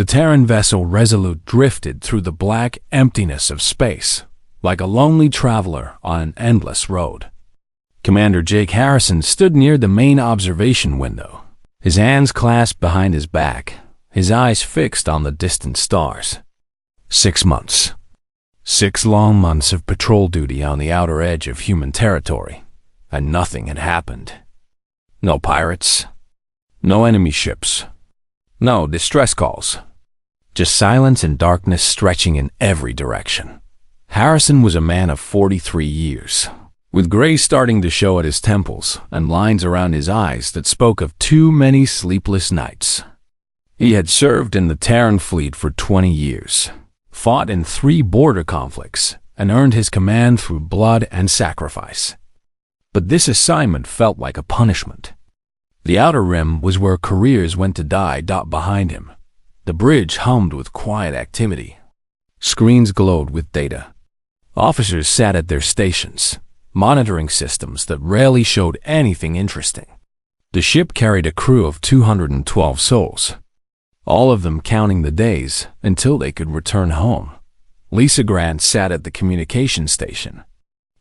The Terran vessel Resolute drifted through the black emptiness of space, like a lonely traveler on an endless road. Commander Jake Harrison stood near the main observation window, his hands clasped behind his back, his eyes fixed on the distant stars. 6 months. 6 long months of patrol duty on the outer edge of human territory, and nothing had happened. No pirates, no enemy ships, no distress calls. Just silence and darkness stretching in every direction. Harrison was a man of 43 years, with gray starting to show at his temples and lines around his eyes that spoke of too many sleepless nights. He had served in the Terran fleet for 20 years, fought in 3 border conflicts, and earned his command through blood and sacrifice. But this assignment felt like a punishment. The Outer Rim was where careers went to die. Behind him, the bridge hummed with quiet activity. Screens glowed with data. Officers sat at their stations, monitoring systems that rarely showed anything interesting. The ship carried a crew of 212 souls, all of them counting the days until they could return home. Lisa Grant sat at the communication station,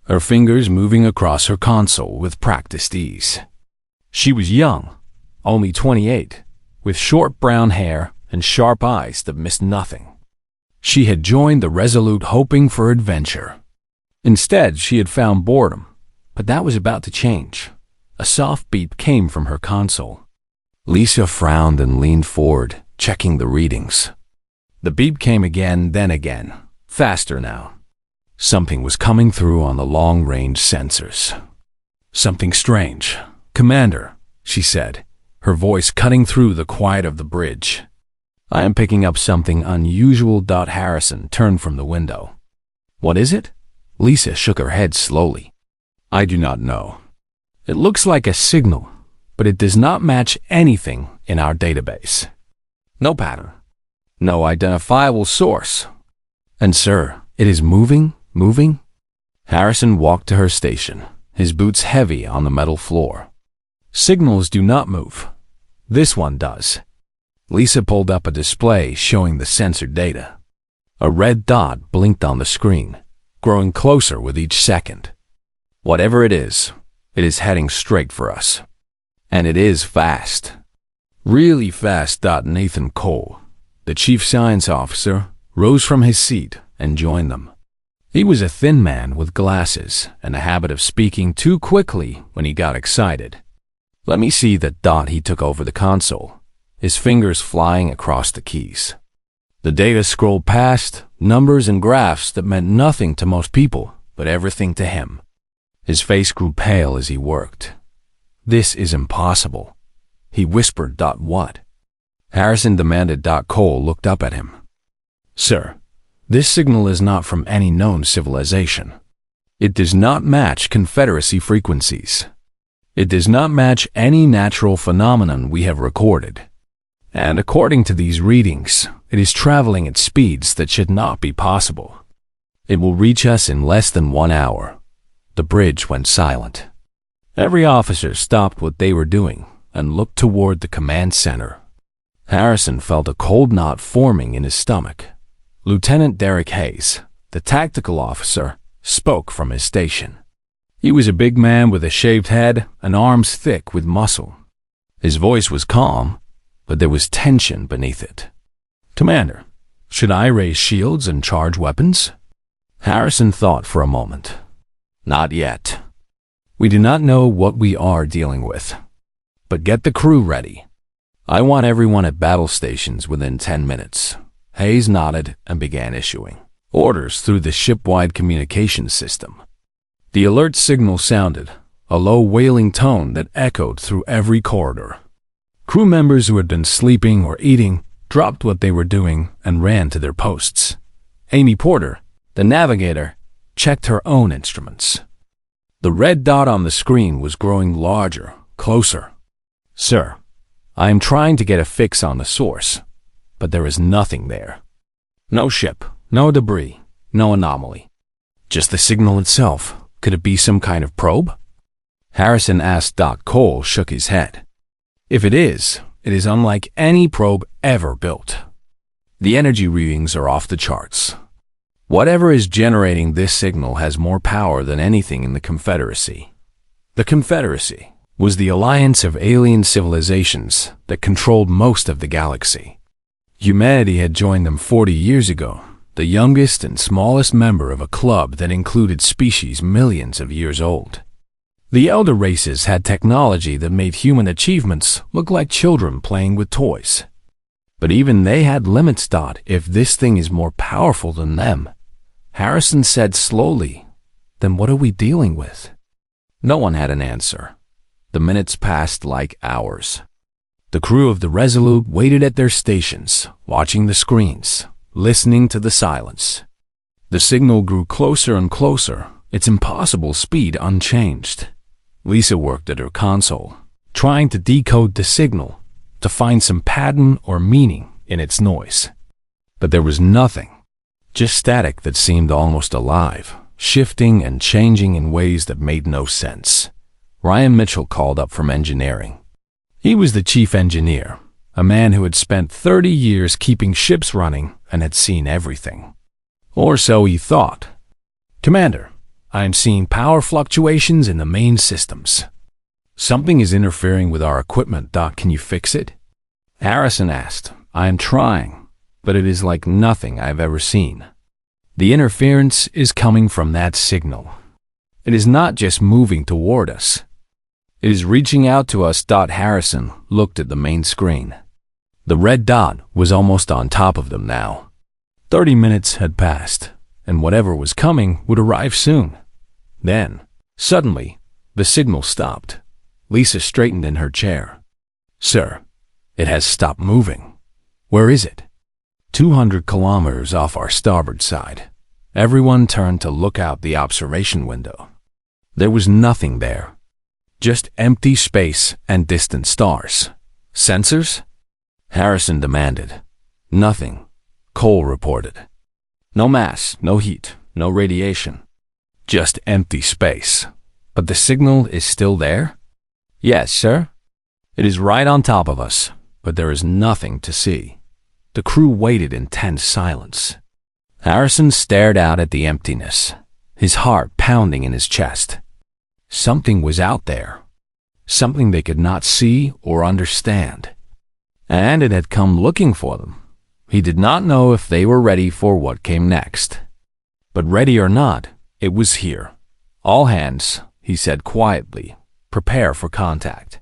her fingers moving across her console with practiced ease. She was young, only 28, with short brown hair and sharp eyes that missed nothing. She had joined the Resolute hoping for adventure. Instead, she had found boredom, but that was about to change. A soft beep came from her console. Lisa frowned and leaned forward, checking the readings. The beep came again, then again, faster now. Something was coming through on the long-range sensors. Something strange. "Commander," she said, her voice cutting through the quiet of the bridge. "I am picking up something unusual." Harrison turned from the window. "What is it?" Lisa shook her head slowly. "I do not know. It looks like a signal, but it does not match anything in our database. No pattern. No identifiable source. And sir, it is moving? Harrison walked to her station, his boots heavy on the metal floor. "Signals do not move. This one does." Lisa pulled up a display showing the sensor data. A red dot blinked on the screen, growing closer with each second. "Whatever it is heading straight for us. And it is fast. Really fast." Nathan Cole, the chief science officer, rose from his seat and joined them. He was a thin man with glasses and a habit of speaking too quickly when he got excited. "Let me see that." He took over the console, his fingers flying across the keys. The data scrolled past, numbers and graphs that meant nothing to most people, but everything to him. His face grew pale as he worked. "This is impossible," he whispered. "What?" Harrison demanded. Cole looked up at him. "Sir, this signal is not from any known civilization. It does not match Confederacy frequencies. It does not match any natural phenomenon we have recorded. And according to these readings, it is traveling at speeds that should not be possible. It will reach us in less than 1 hour." The bridge went silent. Every officer stopped what they were doing and looked toward the command center. Harrison felt a cold knot forming in his stomach. Lieutenant Derek Hayes, the tactical officer, spoke from his station. He was a big man with a shaved head and arms thick with muscle. His voice was calm, but there was tension beneath it. "Commander, should I raise shields and charge weapons?" Harrison thought for a moment. "Not yet. We do not know what we are dealing with. But get the crew ready. I want everyone at battle stations within 10 minutes. Hayes nodded and began issuing orders through the ship-wide communications system. The alert signal sounded, a low wailing tone that echoed through every corridor. Crew members who had been sleeping or eating dropped what they were doing and ran to their posts. Amy Porter, the navigator, checked her own instruments. The red dot on the screen was growing larger, closer. "Sir, I am trying to get a fix on the source, but there is nothing there. No ship, no debris, no anomaly. Just the signal itself. Could it be some kind of probe?" Harrison asked. Cole shook his head. "If it is unlike any probe ever built. The energy readings are off the charts. Whatever is generating this signal has more power than anything in the Confederacy. The Confederacy was the alliance of alien civilizations that controlled most of the galaxy. Humanity had joined them 40 years ago, the youngest and smallest member of a club that included species millions of years old. The elder races had technology that made human achievements look like children playing with toys. But even they had limits. If this thing is more powerful than them, Harrison said slowly, then what are we dealing with? No one had an answer. The minutes passed like hours. The crew of the Resolute waited at their stations, watching the screens, listening to the silence. The signal grew closer and closer, its impossible speed unchanged. Lisa worked at her console, trying to decode the signal, to find some pattern or meaning in its noise. But there was nothing, just static that seemed almost alive, shifting and changing in ways that made no sense. Ryan Mitchell called up from engineering. He was the chief engineer, a man who had spent 30 years keeping ships running and had seen everything. Or so he thought. "Commander, I am seeing power fluctuations in the main systems. Something is interfering with our equipment. Can you fix it?" Harrison asked. "I am trying, but it is like nothing I've ever seen. The interference is coming from that signal. It is not just moving toward us. It is reaching out to us." Harrison looked at the main screen. The red dot was almost on top of them now. 30 minutes had passed, and whatever was coming would arrive soon. Then, suddenly, the signal stopped. Lisa straightened in her chair. "Sir, it has stopped moving." "Where is it?" 200 kilometers off our starboard side. Everyone turned to look out the observation window. There was nothing there. Just empty space and distant stars. "Sensors?" Harrison demanded. "Nothing," Cole reported. "No mass, no heat, no radiation. Just empty space. But the signal is still there?" "Yes, sir. It is right on top of us, but there is nothing to see." The crew waited in tense silence. Harrison stared out at the emptiness, his heart pounding in his chest. Something was out there. Something they could not see or understand. And it had come looking for them. He did not know if they were ready for what came next. But ready or not, it was here. "All hands," he said quietly. "Prepare for contact."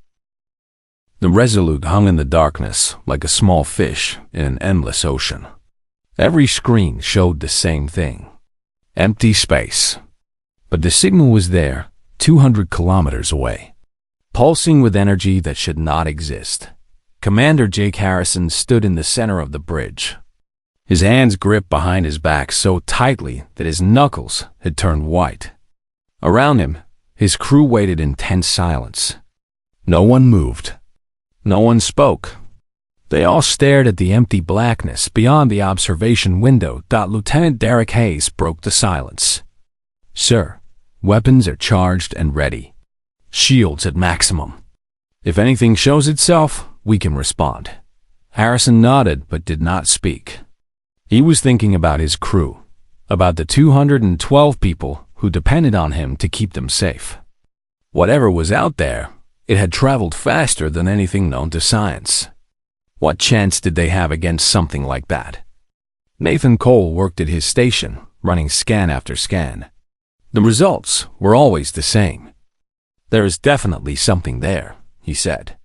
The Resolute hung in the darkness like a small fish in an endless ocean. Every screen showed the same thing. Empty space. But the signal was there, 200 kilometers away, pulsing with energy that should not exist. Commander Jake Harrison stood in the center of the bridge. His hands gripped behind his back so tightly that his knuckles had turned white. Around him, his crew waited in tense silence. No one moved. No one spoke. They all stared at the empty blackness beyond the observation window. Lieutenant Derek Hayes broke the silence. "Sir, weapons are charged and ready. Shields at maximum. If anything shows itself, we can respond." Harrison nodded but did not speak. He was thinking about his crew, about the 212 people who depended on him to keep them safe. Whatever was out there, it had traveled faster than anything known to science. What chance did they have against something like that? Nathan Cole worked at his station, running scan after scan. The results were always the same. "There is definitely something there," he said.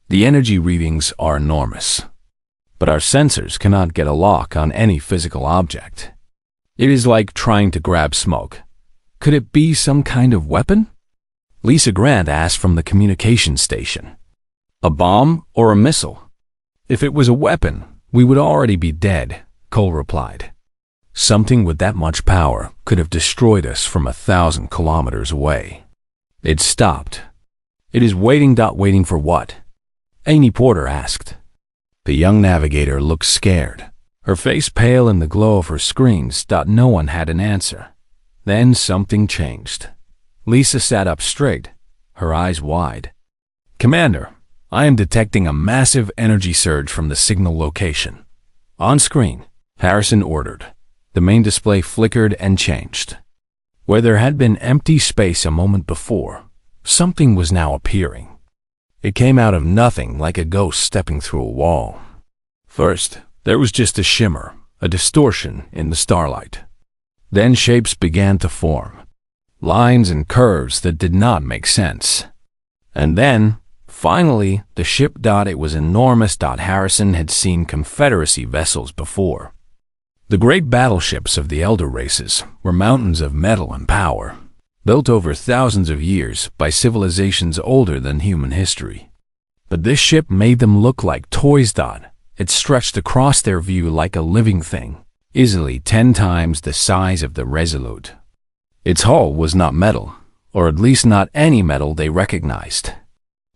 "The energy readings are enormous. But our sensors cannot get a lock on any physical object. It is like trying to grab smoke. Could it be some kind of weapon?" Lisa Grant asked from the communication station. "A bomb or a missile?" "If it was a weapon, we would already be dead," Cole replied. "Something with that much power could have destroyed us from 1,000 kilometers away." It stopped. "It is waiting. Waiting for what?" Amy Porter asked. The young navigator looked scared, her face pale in the glow of her screens. No one had an answer. Then something changed. Lisa sat up straight, her eyes wide. "Commander, I am detecting a massive energy surge from the signal location. On screen, Harrison ordered. The main display flickered and changed. Where there had been empty space a moment before, something was now appearing. It came out of nothing like a ghost stepping through a wall. First, there was just a shimmer, a distortion in the starlight. Then shapes began to form, lines and curves that did not make sense. And then, finally, the ship. It was enormous. Harrison had seen Confederacy vessels before. The great battleships of the elder races were mountains of metal and power, built over thousands of years by civilizations older than human history. But this ship made them look like toys. It stretched across their view like a living thing, easily 10 times the size of the Resolute. Its hull was not metal, or at least not any metal they recognized.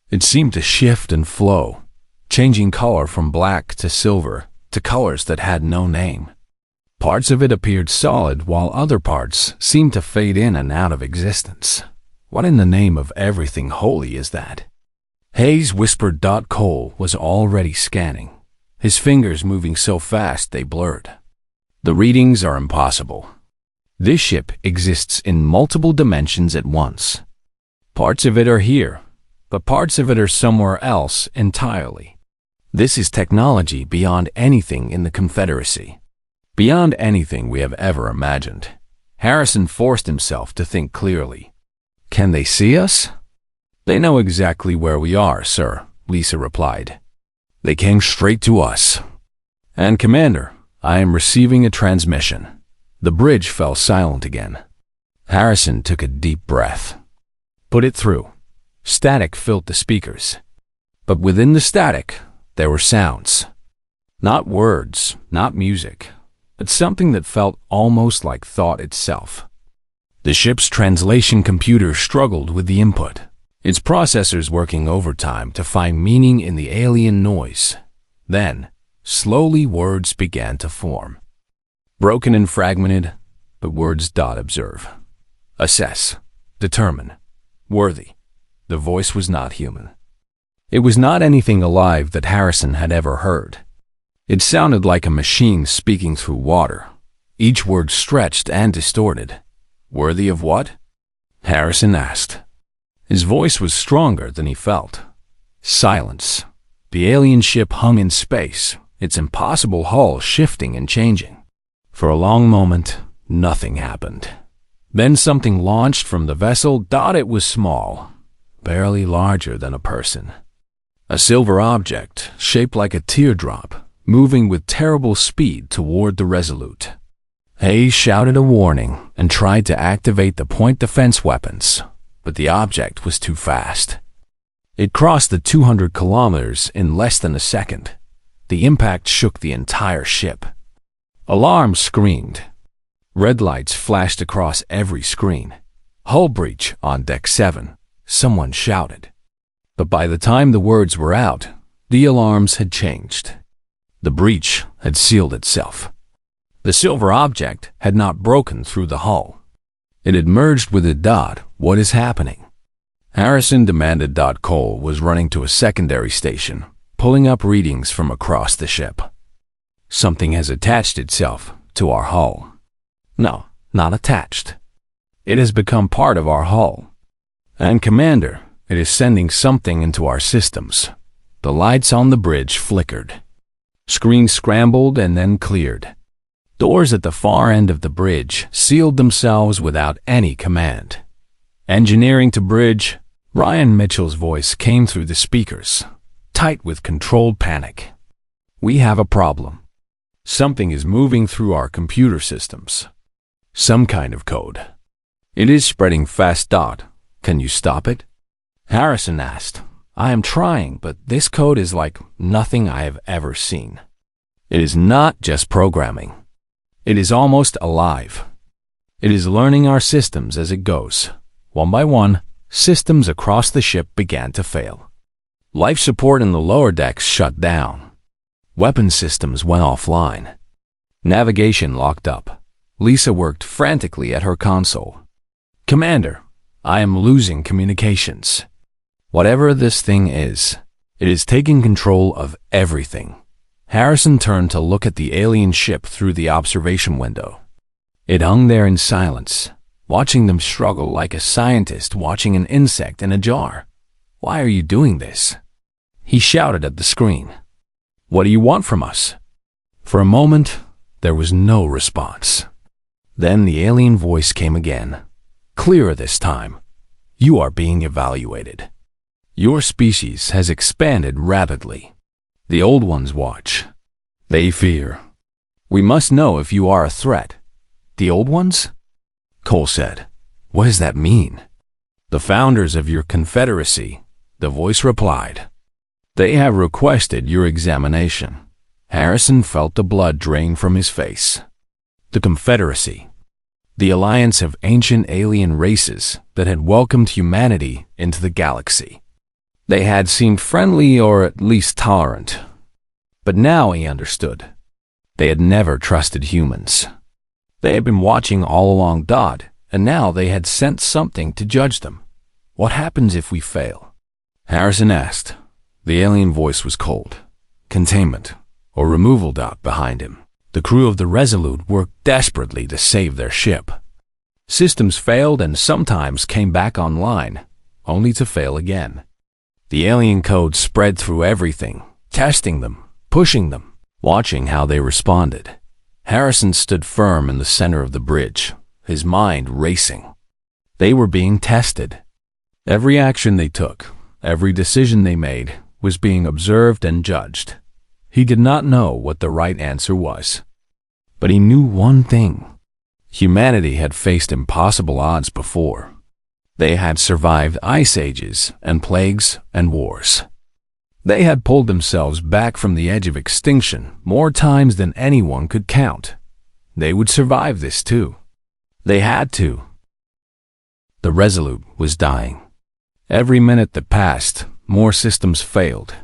It seemed to shift and flow, changing color from black to silver to colors that had no name. Parts of it appeared solid, while other parts seemed to fade in and out of existence. What in the name of everything holy is that? Hayes whispered. Cole was already scanning, his fingers moving so fast they blurred. The readings are impossible. This ship exists in multiple dimensions at once. Parts of it are here, but parts of it are somewhere else entirely. This is technology beyond anything in the Confederacy, beyond anything we have ever imagined. Harrison forced himself to think clearly. Can they see us? They know exactly where we are, sir, Lisa replied. They came straight to us. And Commander, I am receiving a transmission. The bridge fell silent again. Harrison took a deep breath. Put it through. Static filled the speakers. But within the static, there were sounds. Not words, not music, but something that felt almost like thought itself. The ship's translation computer struggled with the input, its processors working overtime to find meaning in the alien noise. Then, slowly words began to form. Broken and fragmented, but words. Observe, assess, determine, worthy. The voice was not human. It was not anything alive that Harrison had ever heard. It sounded like a machine speaking through water, each word stretched and distorted. Worthy of what? Harrison asked. His voice was stronger than he felt. Silence. The alien ship hung in space, its impossible hull shifting and changing. For a long moment, nothing happened. Then something launched from the vessel. It was small, barely larger than a person. A silver object, shaped like a teardrop, moving with terrible speed toward the Resolute. Hayes shouted a warning and tried to activate the point defense weapons, but the object was too fast. It crossed the 200 kilometers in less than a second. The impact shook the entire ship. Alarms screamed. Red lights flashed across every screen. Hull breach on Deck 7, someone shouted. But by the time the words were out, the alarms had changed. The breach had sealed itself. The silver object had not broken through the hull. It had merged with it. What is happening? Harrison demanded. Cole was running to a secondary station, pulling up readings from across the ship. Something has attached itself to our hull. No, not attached. It has become part of our hull. And Commander, it is sending something into our systems. The lights on the bridge flickered. Screens scrambled and then cleared. Doors at the far end of the bridge sealed themselves without any command. Engineering to bridge. Ryan Mitchell's voice came through the speakers, tight with controlled panic. We have a problem. Something is moving through our computer systems. Some kind of code. It is spreading fast. Can you stop it? Harrison asked. I am trying, but this code is like nothing I have ever seen. It is not just programming. It is almost alive. It is learning our systems as it goes. One by one, systems across the ship began to fail. Life support in the lower decks shut down. Weapon systems went offline. Navigation locked up. Lisa worked frantically at her console. Commander, I am losing communications. Whatever this thing is, it is taking control of everything. Harrison turned to look at the alien ship through the observation window. It hung there in silence, watching them struggle like a scientist watching an insect in a jar. "Why are you doing this?" he shouted at the screen. "What do you want from us?" For a moment, there was no response. Then the alien voice came again, clearer this time. "You are being evaluated. Your species has expanded rapidly. The old ones watch. They fear. We must know if you are a threat." "The old ones?" Cole said. "What does that mean?" "The founders of your confederacy," the voice replied. "They have requested your examination." Harrison felt the blood drain from his face. The Confederacy, the alliance of ancient alien races that had welcomed humanity into the galaxy. They had seemed friendly or at least tolerant. But now he understood. They had never trusted humans. They had been watching all along, and now they had sent something to judge them. "What happens if we fail?" Harrison asked. The alien voice was cold. "Containment or removal." Behind him, the crew of the Resolute worked desperately to save their ship. Systems failed and sometimes came back online, only to fail again. The alien code spread through everything, testing them, pushing them, watching how they responded. Harrison stood firm in the center of the bridge, his mind racing. They were being tested. Every action they took, every decision they made, was being observed and judged. He did not know what the right answer was. But he knew one thing. Humanity had faced impossible odds before. They had survived ice ages and plagues and wars. They had pulled themselves back from the edge of extinction more times than anyone could count. They would survive this too. They had to. The Resolute was dying. Every minute that passed, more systems failed.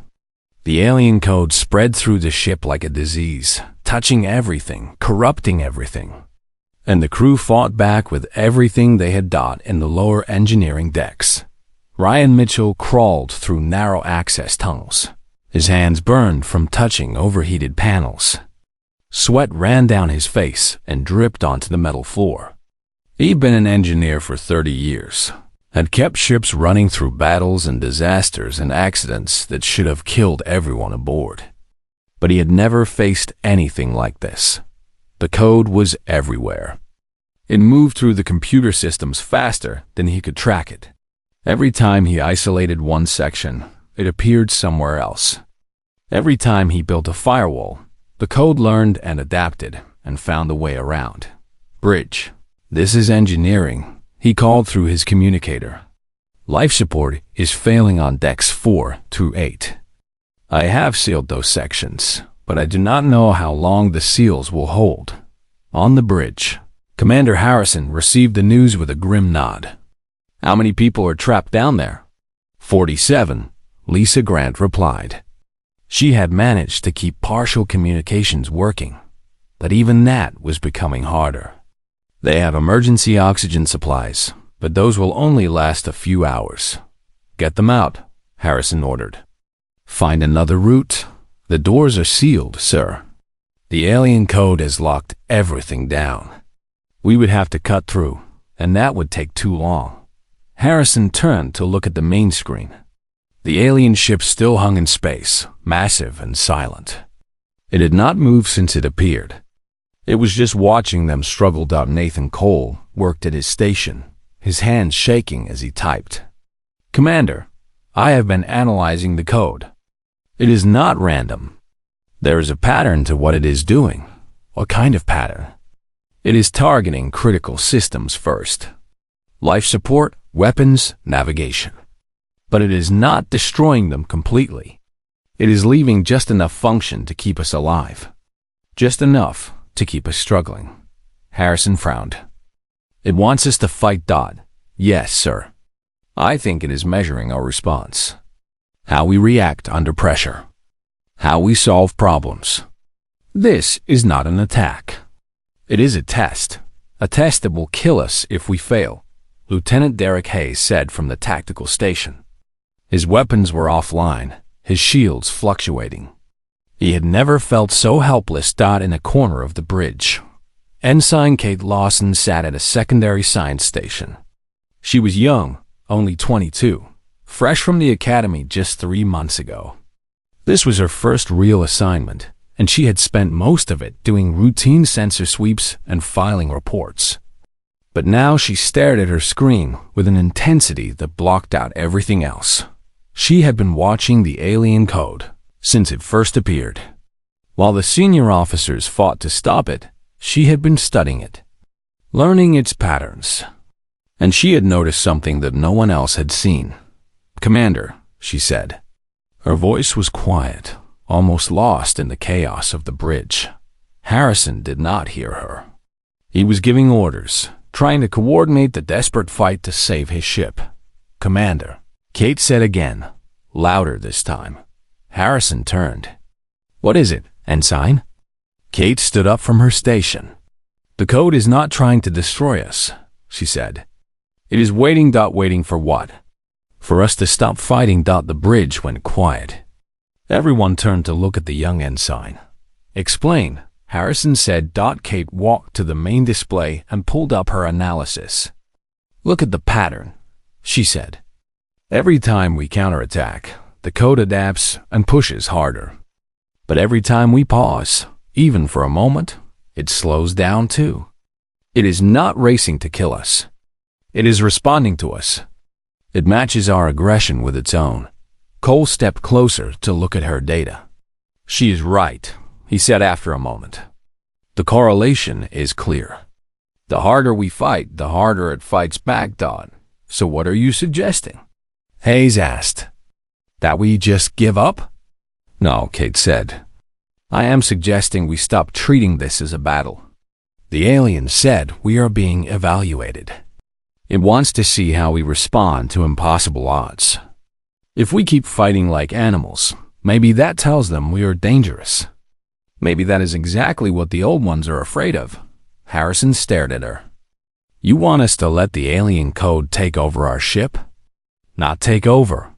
The alien code spread through the ship like a disease, touching everything, corrupting everything. And the crew fought back with everything they had in the lower engineering decks. Ryan Mitchell crawled through narrow access tunnels. His hands burned from touching overheated panels. Sweat ran down his face and dripped onto the metal floor. He'd been an engineer for 30 years, had kept ships running through battles and disasters and accidents that should have killed everyone aboard. But he had never faced anything like this. The code was everywhere. It moved through the computer systems faster than he could track it. Every time he isolated one section, it appeared somewhere else. Every time he built a firewall, the code learned and adapted and found a way around. "Bridge, this is engineering," he called through his communicator. "Life support is failing on decks 4 through 8. I have sealed those sections, but I do not know how long the seals will hold." On the bridge, Commander Harrison received the news with a grim nod. "How many people are trapped down there?" 47, Lisa Grant replied. She had managed to keep partial communications working, but even that was becoming harder. "They have emergency oxygen supplies, but those will only last a few hours. Get them out," Harrison ordered. "Find another route. The doors are sealed, sir. The alien code has locked everything down. We would have to cut through, and that would take too long." Harrison turned to look at the main screen. The alien ship still hung in space, massive and silent. It had not moved since it appeared. It was just watching them struggle. Nathan Cole worked at his station, his hands shaking as he typed. "Commander, I have been analyzing the code. It is not random. There is a pattern to what it is doing." "What kind of pattern?" "It is targeting critical systems first. Life support, weapons, navigation. But it is not destroying them completely. It is leaving just enough function to keep us alive. Just enough to keep us struggling." Harrison frowned. "It wants us to fight." "Yes, sir. I think it is measuring our response. How we react under pressure. How we solve problems. This is not an attack. It is a test that will kill us if we fail," Lieutenant Derek Hayes said from the tactical station. His weapons were offline, his shields fluctuating. He had never felt so helpless. In a corner of the bridge, Ensign Kate Lawson sat at a secondary science station. She was young, only 22, fresh from the academy just 3 months ago. This was her first real assignment, and she had spent most of it doing routine sensor sweeps and filing reports. But now she stared at her screen with an intensity that blocked out everything else. She had been watching the alien code since it first appeared. While the senior officers fought to stop it, she had been studying it, learning its patterns. And she had noticed something that no one else had seen. "Commander," she said. Her voice was quiet, almost lost in the chaos of the bridge. Harrison did not hear her. He was giving orders, trying to coordinate the desperate fight to save his ship. "Commander," Kate said again, louder this time. Harrison turned. "What is it, Ensign?" Kate stood up from her station. "The code is not trying to destroy us," she said. "It is waiting. Waiting for what?" "For us to stop fighting." The bridge went quiet. Everyone turned to look at the young ensign. "Explain," Harrison said. Kate walked to the main display and pulled up her analysis. "Look at the pattern," she said. "Every time we counterattack, the code adapts and pushes harder. But every time we pause, even for a moment, it slows down too. It is not racing to kill us. It is responding to us. It matches our aggression with its own." Cole stepped closer to look at her data. "She is right," he said after a moment. "The correlation is clear. The harder we fight, the harder it fights back. So what are you suggesting?" Hayes asked. "That we just give up?" "No," Kate said. "I am suggesting we stop treating this as a battle. The alien said we are being evaluated. It wants to see how we respond to impossible odds. If we keep fighting like animals, maybe that tells them we are dangerous. Maybe that is exactly what the old ones are afraid of." Harrison stared at her. "You want us to let the alien code take over our ship?" "Not take over.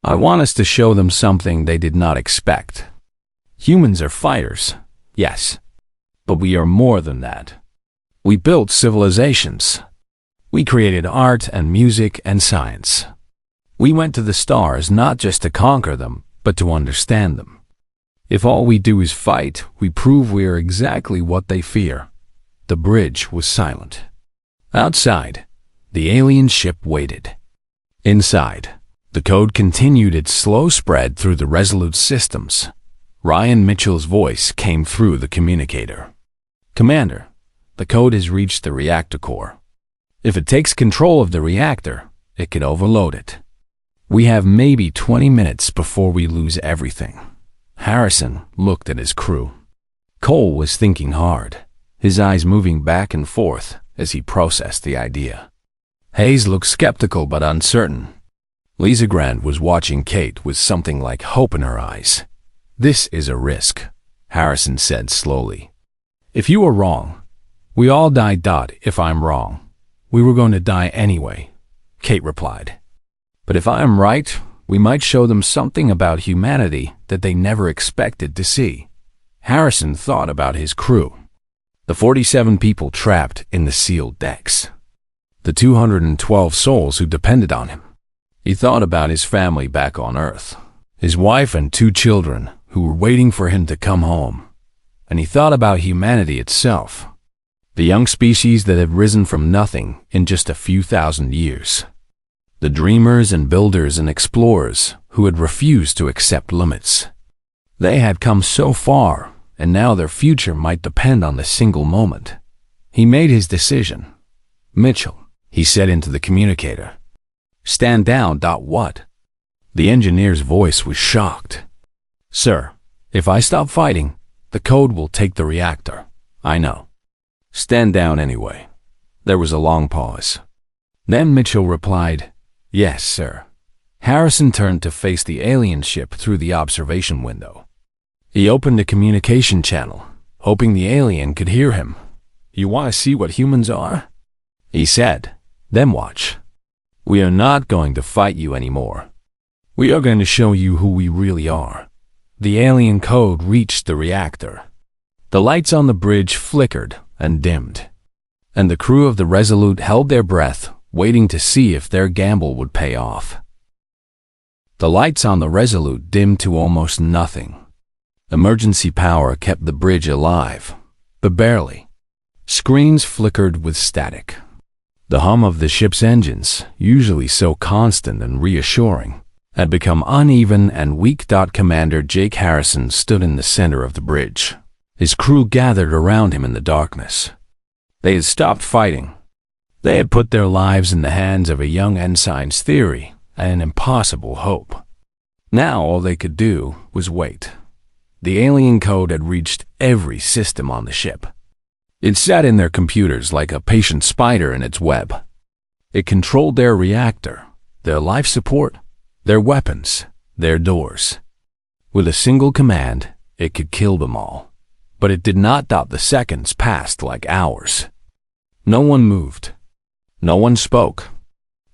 I want us to show them something they did not expect. Humans are fighters, yes, but we are more than that. We built civilizations. We created art and music and science. We went to the stars not just to conquer them, but to understand them. If all we do is fight, we prove we are exactly what they fear." The bridge was silent. Outside, the alien ship waited. Inside, the code continued its slow spread through the Resolute systems. Ryan Mitchell's voice came through the communicator. "Commander, the code has reached the reactor core. If it takes control of the reactor, it could overload it. We have maybe 20 minutes before we lose everything." Harrison looked at his crew. Cole was thinking hard, his eyes moving back and forth as he processed the idea. Hayes looked skeptical but uncertain. Lisa Grant was watching Kate with something like hope in her eyes. "This is a risk," Harrison said slowly. "If you are wrong, we all die. If I'm wrong, we were going to die anyway," Kate replied. "But if I am right, we might show them something about humanity that they never expected to see." Harrison thought about his crew. The 47 people trapped in the sealed decks. The 212 souls who depended on him. He thought about his family back on Earth, his wife and 2 children who were waiting for him to come home. And he thought about humanity itself, the young species that had risen from nothing in just a few thousand years. The dreamers and builders and explorers who had refused to accept limits. They had come so far, and now their future might depend on the single moment. He made his decision. "Mitchell," he said into the communicator. "Stand down. What?" The engineer's voice was shocked. "Sir, if I stop fighting, the code will take the reactor. I know. Stand down anyway." There was a long pause. Then Mitchell replied, "Yes, sir." Harrison turned to face the alien ship through the observation window. He opened a communication channel, hoping the alien could hear him. "You want to see what humans are?" he said. "Then watch. We are not going to fight you anymore. We are going to show you who we really are. the alien code reached the reactor. The lights on the bridge flickered and dimmed, and the crew of the Resolute held their breath, waiting to see if their gamble would pay off. The lights on the Resolute dimmed to almost nothing. Emergency power kept the bridge alive, but barely. Screens flickered with static. The hum of the ship's engines, usually so constant and reassuring, had become uneven and weak. Commander Jake Harrison stood in the center of the bridge. His crew gathered around him in the darkness. They had stopped fighting. They had put their lives in the hands of a young ensign's theory and an impossible hope. Now all they could do was wait. The alien code had reached every system on the ship. It sat in their computers like a patient spider in its web. It controlled their reactor, their life support, their weapons, their doors. With a single command, it could kill them all. But it did not. The seconds passed like hours. No one moved. No one spoke.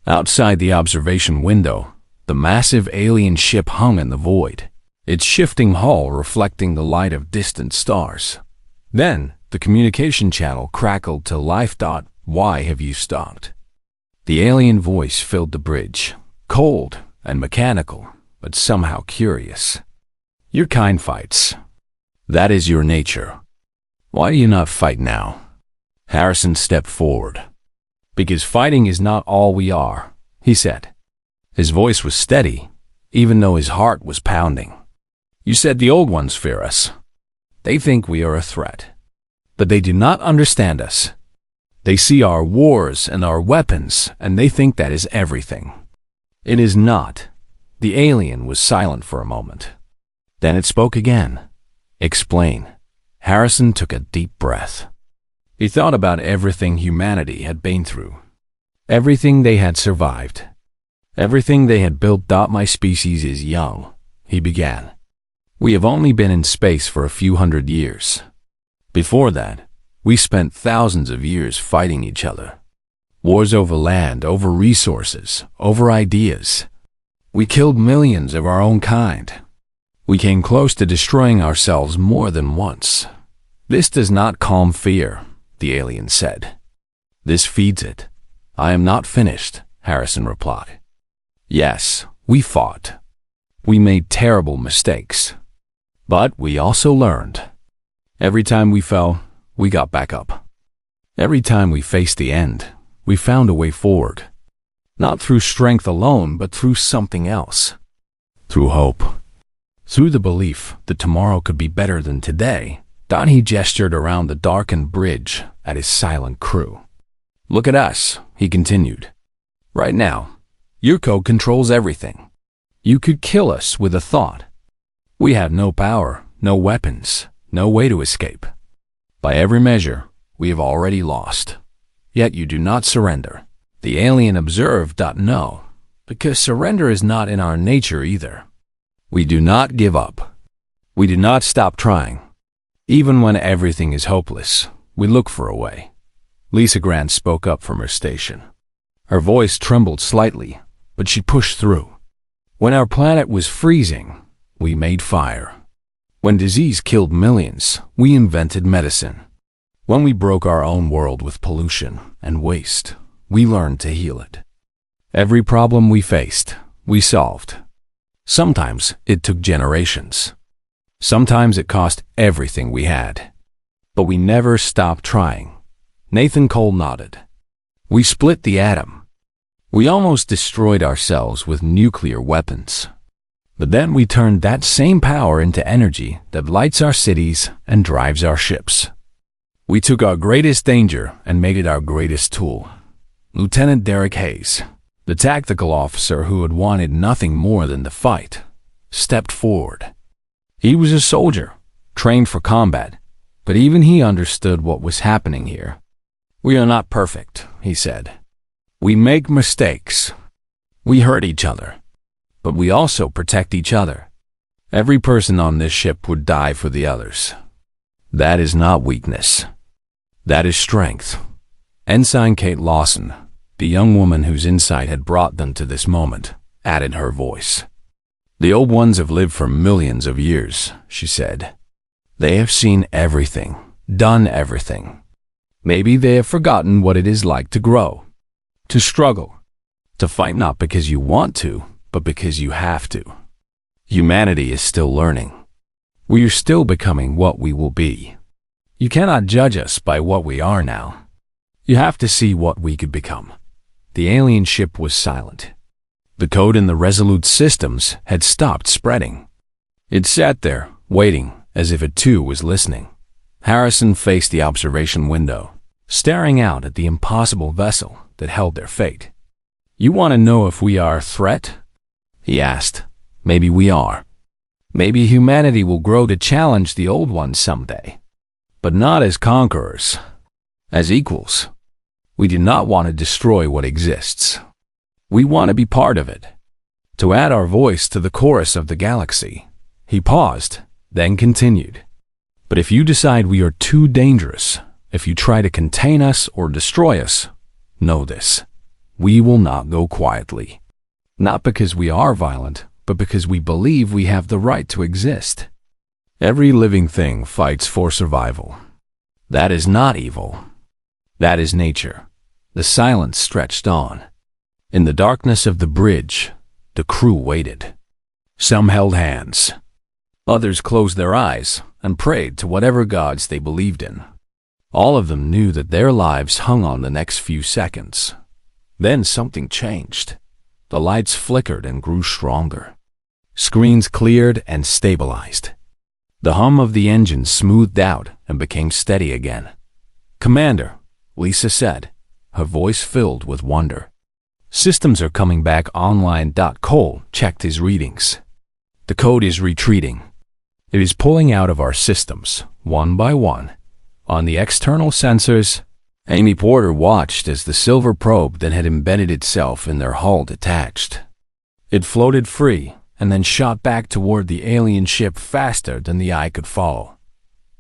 Outside the observation window, the massive alien ship hung in the void, its shifting hull reflecting the light of distant stars. Then, the communication channel crackled to life. Why have you stopped? The alien voice filled the bridge, cold and mechanical, but somehow curious. Your kind fights. That is your nature. Why do you not fight now? Harrison stepped forward. Because fighting is not all we are, he said. His voice was steady, even though his heart was pounding. You said the old ones fear us. They think we are a threat. But they do not understand us. They see our wars and our weapons, and they think that is everything. It is not. The alien was silent for a moment. Then it spoke again. Explain. Harrison took a deep breath. He thought about everything humanity had been through. Everything they had survived. Everything they had built. My species is young, he began. We have only been in space for a few hundred years. Before that, we spent thousands of years fighting each other. Wars over land, over resources, over ideas. We killed millions of our own kind. We came close to destroying ourselves more than once. This does not calm fear, the alien said. This feeds it. I am not finished, Harrison replied. Yes, we fought. We made terrible mistakes. But we also learned. Every time we fell, we got back up. Every time we faced the end, we found a way forward. Not through strength alone, but through something else. Through hope. Through the belief that tomorrow could be better than today. He gestured around the darkened bridge at his silent crew. Look at us, he continued. Right now, your code controls everything. You could kill us with a thought. We have no power, no weapons, no way to escape. By every measure, we have already lost. Yet you do not surrender. The alien observed. No, because surrender is not in our nature either. We do not give up. We do not stop trying. Even when everything is hopeless, we look for a way. Lisa Grant spoke up from her station. Her voice trembled slightly, but she pushed through. When our planet was freezing, we made fire. When disease killed millions, we invented medicine. When we broke our own world with pollution and waste, we learned to heal it. Every problem we faced, we solved. Sometimes it took generations. Sometimes it cost everything we had. But we never stopped trying. Nathan Cole nodded. We split the atom. We almost destroyed ourselves with nuclear weapons. But then we turned that same power into energy that lights our cities and drives our ships. We took our greatest danger and made it our greatest tool. Lieutenant Derek Hayes, the tactical officer who had wanted nothing more than to fight, stepped forward. He was a soldier, trained for combat, but even he understood what was happening here. We are not perfect, he said. We make mistakes. We hurt each other. But we also protect each other. Every person on this ship would die for the others. That is not weakness. That is strength. Ensign Kate Lawson, the young woman whose insight had brought them to this moment, added her voice. The old ones have lived for millions of years, she said. They have seen everything, done everything. Maybe they have forgotten what it is like to grow, to struggle, to fight not because you want to, but because you have to. Humanity is still learning. We are still becoming what we will be. You cannot judge us by what we are now. You have to see what we could become. The alien ship was silent. The code in the Resolute systems had stopped spreading. It sat there, waiting, as if it too was listening. Harrison faced the observation window, staring out at the impossible vessel that held their fate. You want to know if we are a threat? He asked. Maybe we are. Maybe humanity will grow to challenge the old ones someday. But not as conquerors, as equals. We do not want to destroy what exists. We want to be part of it, to add our voice to the chorus of the galaxy. He paused, then continued. But if you decide we are too dangerous, if you try to contain us or destroy us, know this. We will not go quietly. Not because we are violent, but because we believe we have the right to exist. Every living thing fights for survival. That is not evil. That is nature. The silence stretched on. In the darkness of the bridge, the crew waited. Some held hands. Others closed their eyes and prayed to whatever gods they believed in. All of them knew that their lives hung on the next few seconds. Then something changed. The lights flickered and grew stronger. Screens cleared and stabilized. The hum of the engine smoothed out and became steady again. "Commander," Lisa said, her voice filled with wonder. "Systems are coming back online." Cole checked his readings. "The code is retreating. It is pulling out of our systems, one by one. On the external sensors," Amy Porter watched as the silver probe that had embedded itself in their hull detached. It floated free and then shot back toward the alien ship faster than the eye could follow.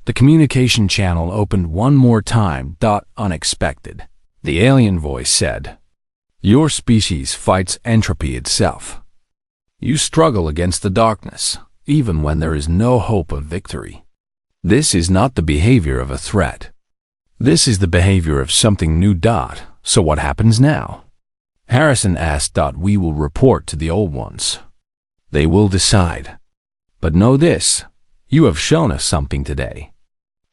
The communication channel opened one more time. Unexpected. The alien voice said, "Your species fights entropy itself. You struggle against the darkness, even when there is no hope of victory. This is not the behavior of a threat. This is the behavior of something new. So what happens now?" Harrison asked. "We will report to the old ones. They will decide. But know this, you have shown us something today.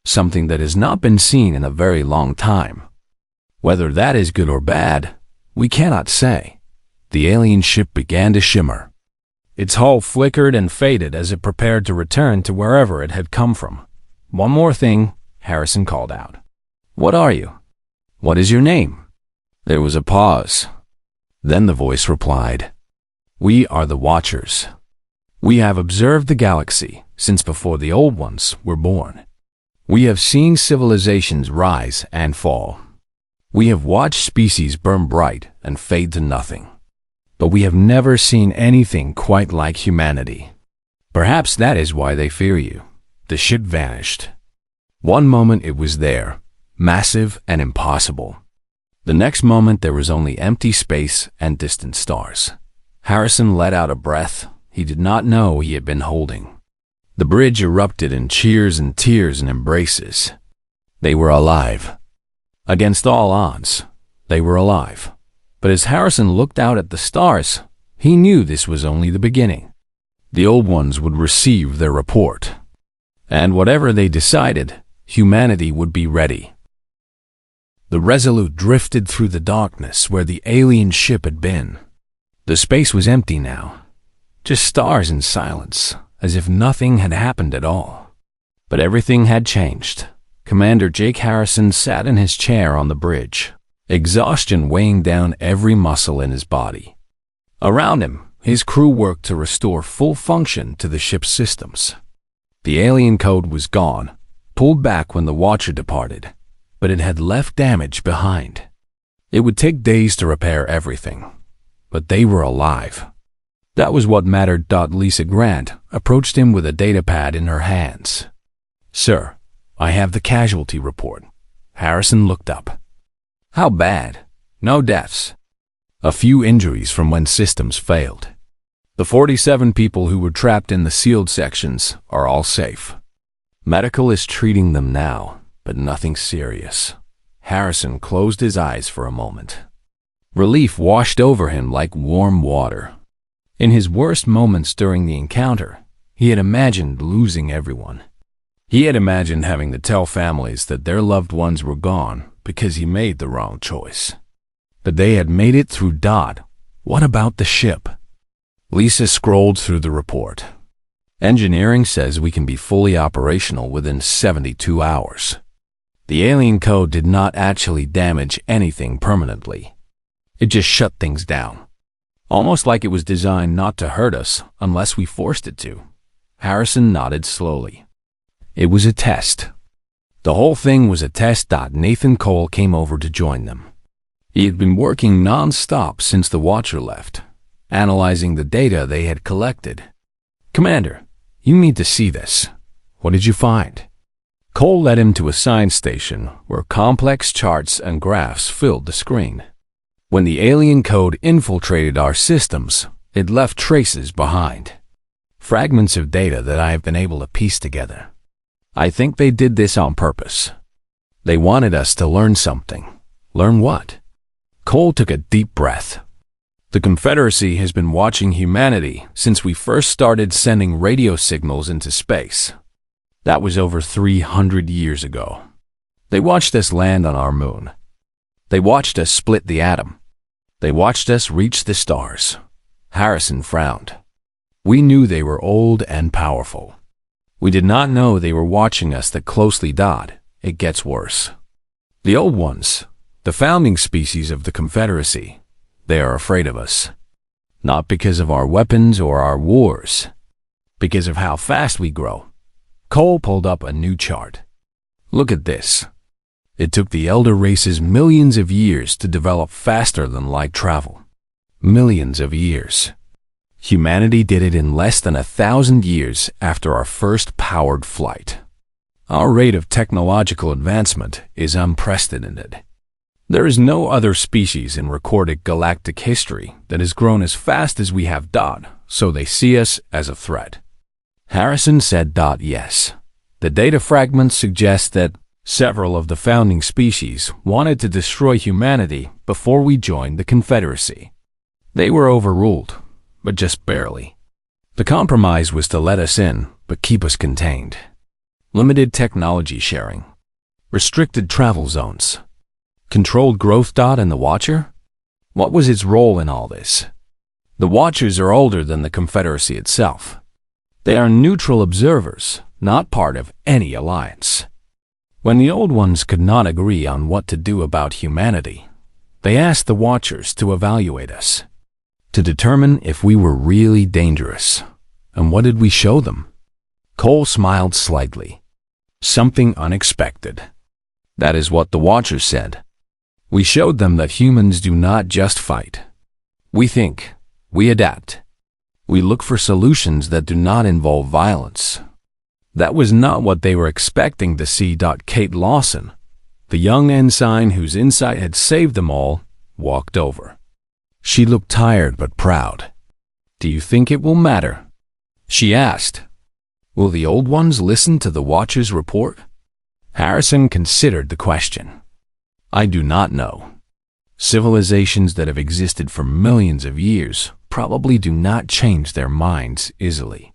Something that has not been seen in a very long time. Whether that is good or bad, we cannot say." The alien ship began to shimmer. Its hull flickered and faded as it prepared to return to wherever it had come from. "One more thing," Harrison called out. "What are you? What is your name?" There was a pause. Then the voice replied, "We are the Watchers. We have observed the galaxy since before the old ones were born. We have seen civilizations rise and fall. We have watched species burn bright and fade to nothing. But we have never seen anything quite like humanity. Perhaps that is why they fear you." The ship vanished. One moment it was there, massive and impossible. The next moment there was only empty space and distant stars. Harrison let out a breath he did not know he had been holding. The bridge erupted in cheers and tears and embraces. They were alive. Against all odds, they were alive. But as Harrison looked out at the stars, he knew this was only the beginning. The old ones would receive their report. And whatever they decided, humanity would be ready. The Resolute drifted through the darkness where the alien ship had been. The space was empty now, just stars and silence, as if nothing had happened at all. But everything had changed. Commander Jake Harrison sat in his chair on the bridge, exhaustion weighing down every muscle in his body. Around him, his crew worked to restore full function to the ship's systems. The alien code was gone, pulled back when the Watcher departed, but it had left damage behind. It would take days to repair everything, but they were alive. That was what mattered. Lisa Grant approached him with a datapad in her hands. "Sir, I have the casualty report." Harrison looked up. "How bad?" "No deaths. A few injuries from when systems failed." The 47 people who were trapped in the sealed sections are all safe. Medical is treating them now, but nothing serious. Harrison closed his eyes for a moment. Relief washed over him like warm water. In his worst moments during the encounter, he had imagined losing everyone. He had imagined having to tell families that their loved ones were gone because he made the wrong choice. But they had made it through Dodd. What about the ship? Lisa scrolled through the report. Engineering says we can be fully operational within 72 hours. The alien code did not actually damage anything permanently. It just shut things down. Almost like it was designed not to hurt us unless we forced it to. Harrison nodded slowly. It was a test. The whole thing was a test. Nathan Cole came over to join them. He had been working non-stop since the Watcher left, analyzing the data they had collected. Commander, you need to see this. What did you find? Cole led him to a science station where complex charts and graphs filled the screen. When the alien code infiltrated our systems, it left traces behind. Fragments of data that I have been able to piece together. I think they did this on purpose. They wanted us to learn something. Learn what? Cole took a deep breath. The Confederacy has been watching humanity since we first started sending radio signals into space. That was over 300 years ago. They watched us land on our moon. They watched us split the atom. They watched us reach the stars. Harrison frowned. We knew they were old and powerful. We did not know they were watching us that closely. It gets worse. The old ones, the founding species of the Confederacy, they are afraid of us. Not because of our weapons or our wars. Because of how fast we grow. Cole pulled up a new chart. Look at this. It took the elder races millions of years to develop faster than light travel. Millions of years. Humanity did it in less than 1,000 years after our first powered flight. Our rate of technological advancement is unprecedented. There is no other species in recorded galactic history that has grown as fast as we have. So they see us as a threat. Harrison said. Yes. The data fragments suggest that several of the founding species wanted to destroy humanity before we joined the Confederacy. They were overruled, but just barely. The compromise was to let us in, but keep us contained. Limited technology sharing. Restricted travel zones. Controlled growth. And the Watcher? What was its role in all this? The Watchers are older than the Confederacy itself. They are neutral observers, not part of any alliance. When the old ones could not agree on what to do about humanity, they asked the Watchers to evaluate us, to determine if we were really dangerous. And what did we show them? Cole smiled slightly. Something unexpected. That is what the Watchers said. We showed them that humans do not just fight. We think. We adapt. We look for solutions that do not involve violence. That was not what they were expecting to see. Kate Lawson, the young ensign whose insight had saved them all, walked over. She looked tired but proud. Do you think it will matter? She asked. Will the old ones listen to the Watcher's report? Harrison considered the question. I do not know. Civilizations that have existed for millions of years probably do not change their minds easily.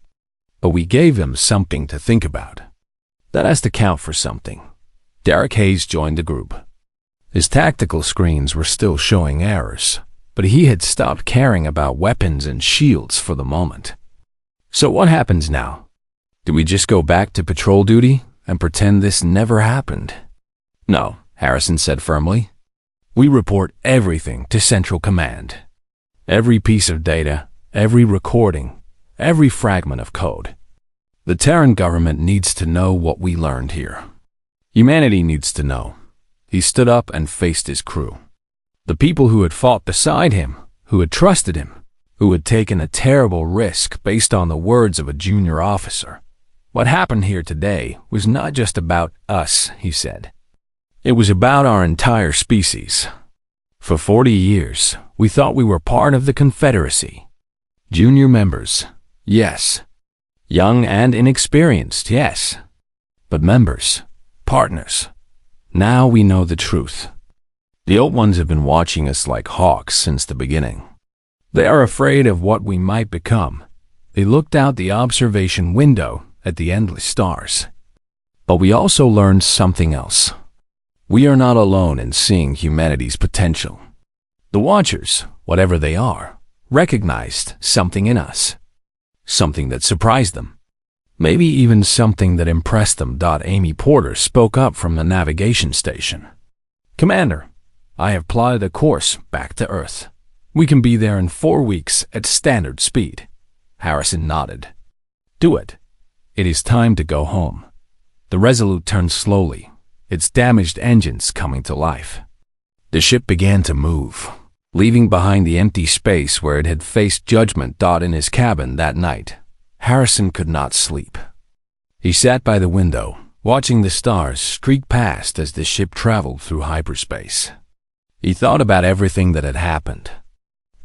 But we gave them something to think about. That has to count for something. Derek Hayes joined the group. His tactical screens were still showing errors, but he had stopped caring about weapons and shields for the moment. So what happens now? Do we just go back to patrol duty and pretend this never happened? No, Harrison said firmly. We report everything to Central Command. Every piece of data, every recording, every fragment of code. The Terran government needs to know what we learned here. Humanity needs to know. He stood up and faced his crew. The people who had fought beside him, who had trusted him, who had taken a terrible risk based on the words of a junior officer. What happened here today was not just about us, he said. It was about our entire species. For 40 years, we thought we were part of the Confederacy. Junior members, yes. Young and inexperienced, yes. But members, partners, now we know the truth. The old ones have been watching us like hawks since the beginning. They are afraid of what we might become. They looked out the observation window at the endless stars. But we also learned something else. We are not alone in seeing humanity's potential. The Watchers, whatever they are, recognized something in us. Something that surprised them. Maybe even something that impressed them. Amy Porter spoke up from the navigation station. Commander, I have plotted a course back to Earth. We can be there in 4 weeks at standard speed. Harrison nodded. Do it. It is time to go home. The Resolute turned slowly, its damaged engines coming to life. The ship began to move, leaving behind the empty space where it had faced judgment. In his cabin that night, Harrison could not sleep. He sat by the window, watching the stars streak past as the ship traveled through hyperspace. He thought about everything that had happened.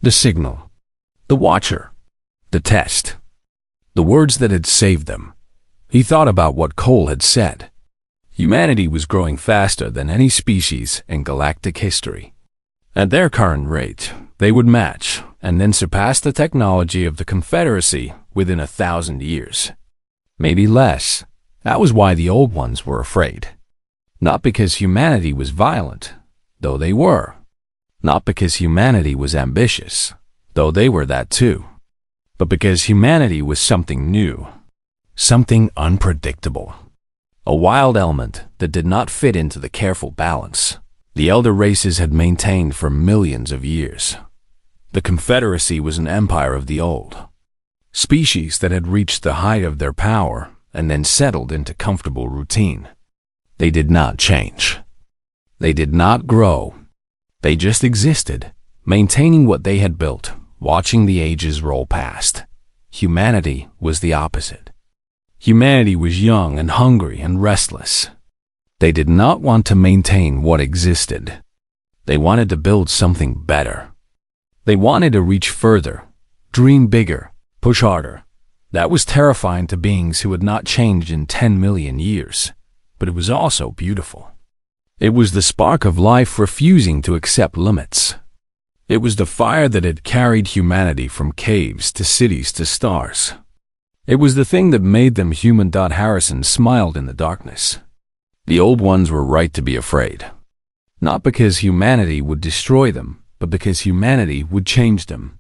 The signal, the Watcher, the test, the words that had saved them. He thought about what Cole had said. Humanity was growing faster than any species in galactic history. At their current rate, they would match and then surpass the technology of the Confederacy within 1,000 years. Maybe less. That was why the old ones were afraid. Not because humanity was violent, though they were. Not because humanity was ambitious, though they were that too. But because humanity was something new, something unpredictable. A wild element that did not fit into the careful balance the elder races had maintained for millions of years. The Confederacy was an empire of the old. Species that had reached the height of their power and then settled into comfortable routine. They did not change. They did not grow. They just existed, maintaining what they had built, watching the ages roll past. Humanity was the opposite. Humanity was young and hungry and restless. They did not want to maintain what existed. They wanted to build something better. They wanted to reach further, dream bigger, push harder. That was terrifying to beings who had not changed in 10 million years, but it was also beautiful. It was the spark of life refusing to accept limits. It was the fire that had carried humanity from caves to cities to stars. It was the thing that made them human. Harrison smiled in the darkness. The old ones were right to be afraid. Not because humanity would destroy them, but because humanity would change them.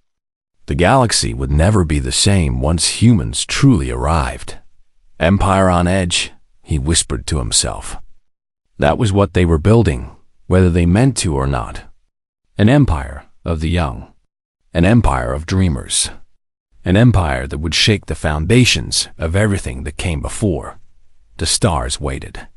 The galaxy would never be the same once humans truly arrived. Empire on edge, he whispered to himself. That was what they were building, whether they meant to or not. An empire of the young. An empire of dreamers. An empire that would shake the foundations of everything that came before. The stars waited.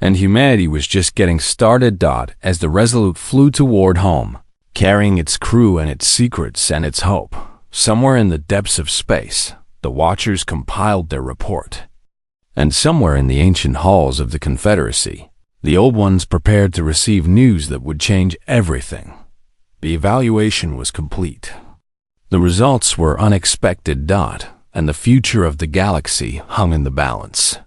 And humanity was just getting started. As the Resolute flew toward home, carrying its crew and its secrets and its hope. Somewhere in the depths of space, the Watchers compiled their report. And somewhere in the ancient halls of the Confederacy, the old ones prepared to receive news that would change everything. The evaluation was complete. The results were unexpected. And the future of the galaxy hung in the balance.